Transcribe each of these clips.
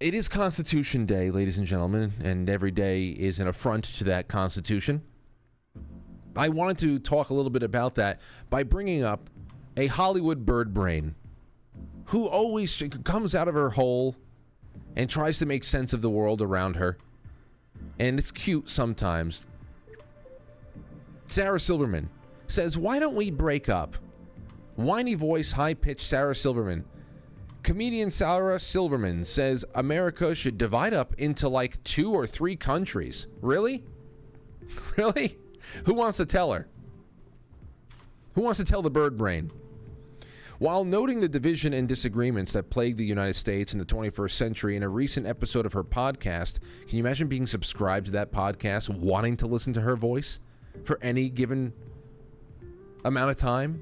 it is Constitution Day, ladies and gentlemen, and every day is an affront to that Constitution. I wanted to talk a little bit about that by bringing up a Hollywood bird brain who always comes out of her hole and tries to make sense of the world around her. And it's cute sometimes. Sarah Silverman says, why don't we break up? Whiny voice, high-pitched Sarah Silverman. Comedian Sarah Silverman says America should divide up into like 2 or 3 countries. Really? Really? Who wants to tell her? Who wants to tell the bird brain? While noting the division and disagreements that plague the United States in the 21st century in a recent episode of her podcast, can you imagine being subscribed to that podcast, wanting to listen to her voice for any given amount of time?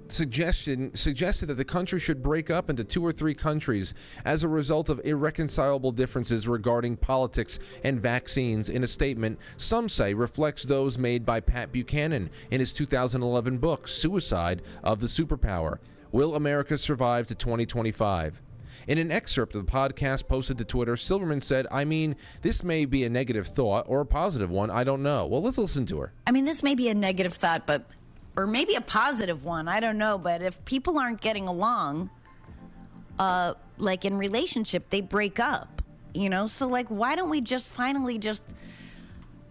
Suggested that the country should break up into 2 or 3 countries as a result of irreconcilable differences regarding politics and vaccines in a statement some say reflects those made by Pat Buchanan in his 2011 book, Suicide of the Superpower: Will America Survive to 2025? In an excerpt of the podcast posted to Twitter, Silverman said, I mean, this may be a negative thought or a positive one, I don't know. Well, let's listen to her. I mean, this may be a negative thought, or maybe a positive one, I don't know, but if people aren't getting along, like in relationship, they break up, you know? So like, why don't we just finally just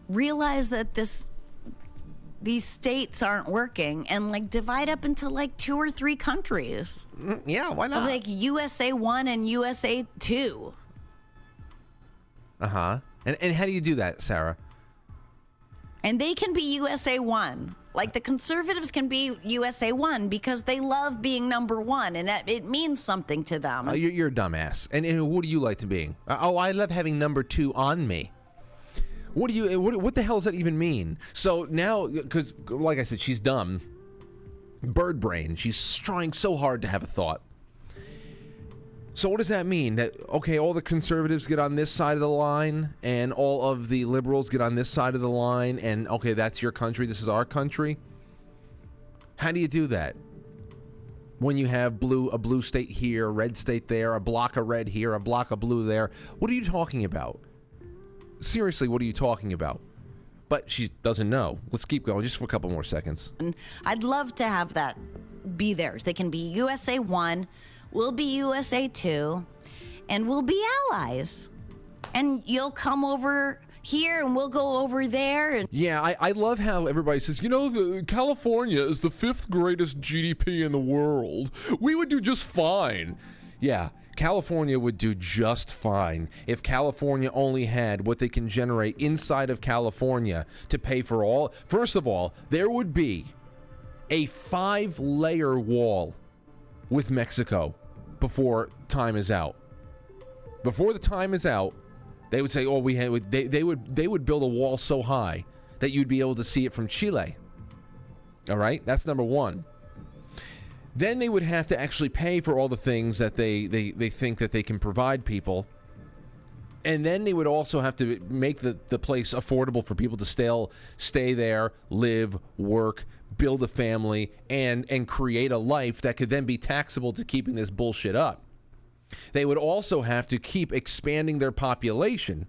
realize that these states aren't working and like divide up into like 2 or 3 countries? Yeah, why not? Like USA 1 and USA 2. Uh-huh. And how do you do that, Sarah? And they can be USA 1. Like the conservatives can be USA 1 because they love being number 1 and it means something to them. You're a dumbass. And what do you like to be? I love having number 2 on me. What the hell does that even mean? So now, because like I said, she's dumb. Bird brain. She's trying so hard to have a thought. So what does that mean? That, okay, all the conservatives get on this side of the line and all of the liberals get on this side of the line and, okay, that's your country, this is our country? How do you do that? When you have a blue state here, a red state there, a block of red here, a block of blue there. What are you talking about? Seriously, what are you talking about? But she doesn't know. Let's keep going just for a couple more seconds. And I'd love to have that be theirs. They can be USA 1, we'll be USA 2, and we'll be allies. And you'll come over here and we'll go over there. And yeah, I love how everybody says, you know, California is the 5th greatest GDP in the world. We would do just fine. Yeah, California would do just fine if California only had what they can generate inside of California to pay for all. First of all, there would be a 5-layer wall with Mexico before time is out. Before the time is out, they would say, "Oh, they would build a wall so high that you'd be able to see it from Chile." All right, that's number 1. Then they would have to actually pay for all the things that they think that they can provide people. And then they would also have to make the place affordable for people to stay there, live, work, build a family, and create a life that could then be taxable to keeping this bullshit up. They would also have to keep expanding their population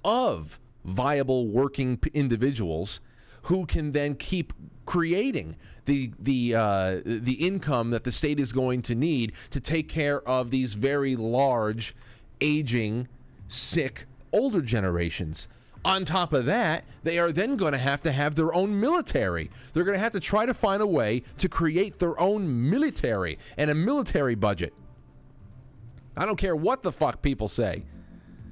of viable working individuals who can then keep creating the income that the state is going to need to take care of these very large, aging, sick, older generations. On top of that, they are then going to have their own military. They're going to have to try to find a way to create their own military and a military budget. I don't care what the fuck people say.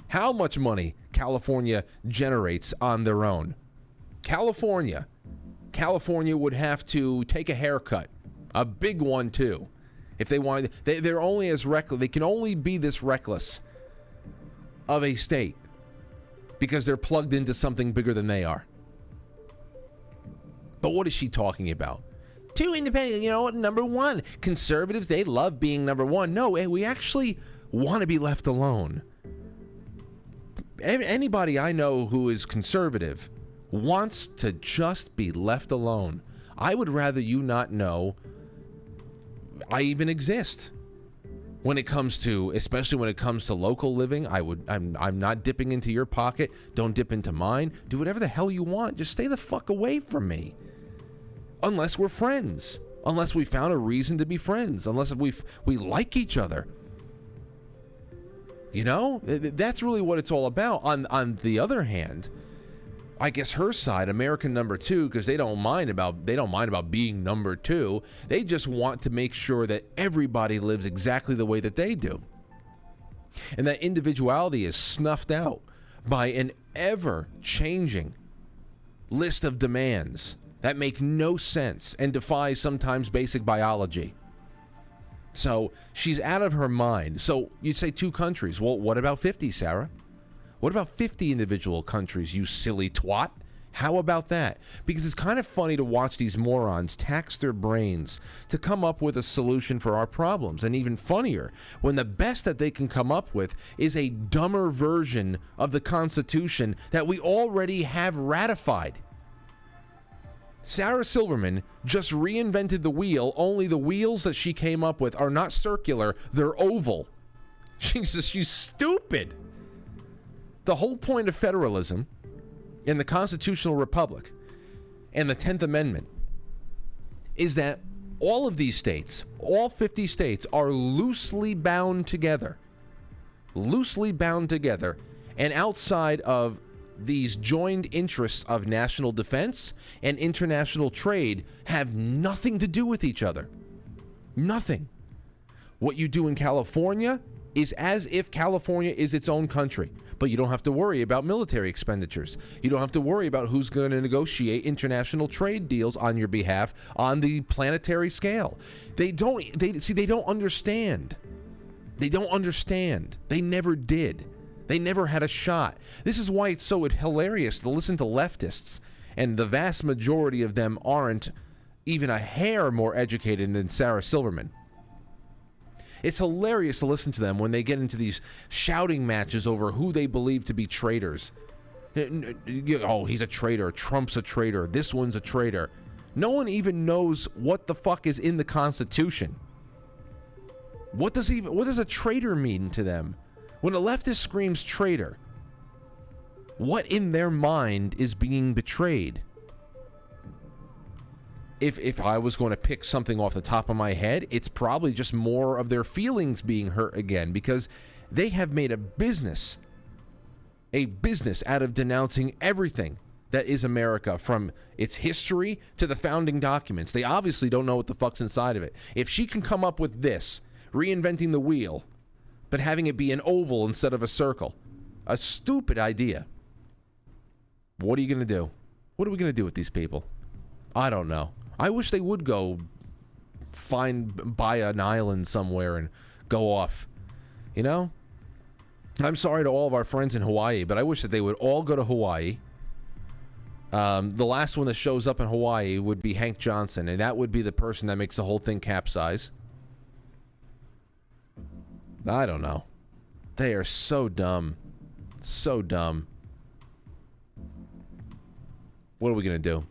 How much money California generates on their own. California would have to take a haircut, a big one too, if they wanted. They're only as reckless. They can only be this reckless of a state because they're plugged into something bigger than they are. But what is she talking about? 2 independent, you know, number 1. Conservatives, they love being number 1. No, we actually want to be left alone. Anybody I know who is conservative wants to just be left alone. I would rather you not know I even exist. Especially when it comes to local living, I'm not dipping into your pocket. Don't dip into mine. Do whatever the hell you want. Just stay the fuck away from me. Unless we're friends. Unless we found a reason to be friends. Unless we like each other. You know? That's really what it's all about. On the other hand, I guess her side, American number two, because they don't mind about being number two. They just want to make sure that everybody lives exactly the way that they do. And that individuality is snuffed out by an ever-changing list of demands that make no sense and defy sometimes basic biology. So she's out of her mind. So you'd say 2 countries. Well, what about 50, Sarah? What about 50 individual countries, you silly twat? How about that? Because it's kind of funny to watch these morons tax their brains to come up with a solution for our problems. And even funnier, when the best that they can come up with is a dumber version of the Constitution that we already have ratified. Sarah Silverman just reinvented the wheel, only the wheels that she came up with are not circular, they're oval. She's stupid. The whole point of federalism in the constitutional republic and the 10th Amendment is that all of these states, all 50 states, are loosely bound together. Loosely bound together. And outside of these joined interests of national defense and international trade have nothing to do with each other. Nothing. What you do in California is as if California is its own country. But you don't have to worry about military expenditures. You don't have to worry about who's going to negotiate international trade deals on your behalf on the planetary scale. They don't understand. They don't understand. They never did. They never had a shot. This is why it's so hilarious to listen to leftists, and the vast majority of them aren't even a hair more educated than Sarah Silverman. It's hilarious to listen to them when they get into these shouting matches over who they believe to be traitors. Oh, he's a traitor. Trump's a traitor. This one's a traitor. No one even knows what the fuck is in the Constitution. What does a traitor mean to them? When a leftist screams traitor, what in their mind is being betrayed? If I was going to pick something off the top of my head, it's probably just more of their feelings being hurt again, because they have made a business out of denouncing everything that is America, from its history to the founding documents. They obviously don't know what the fuck's inside of it. If she can come up with this, reinventing the wheel, but having it be an oval instead of a circle, a stupid idea. What are you going to do? What are we going to do with these people? I don't know. I wish they would go buy an island somewhere and go off. You know? I'm sorry to all of our friends in Hawaii, but I wish that they would all go to Hawaii. The last one that shows up in Hawaii would be Hank Johnson, and that would be the person that makes the whole thing capsize. I don't know. They are so dumb. So dumb. What are we going to do?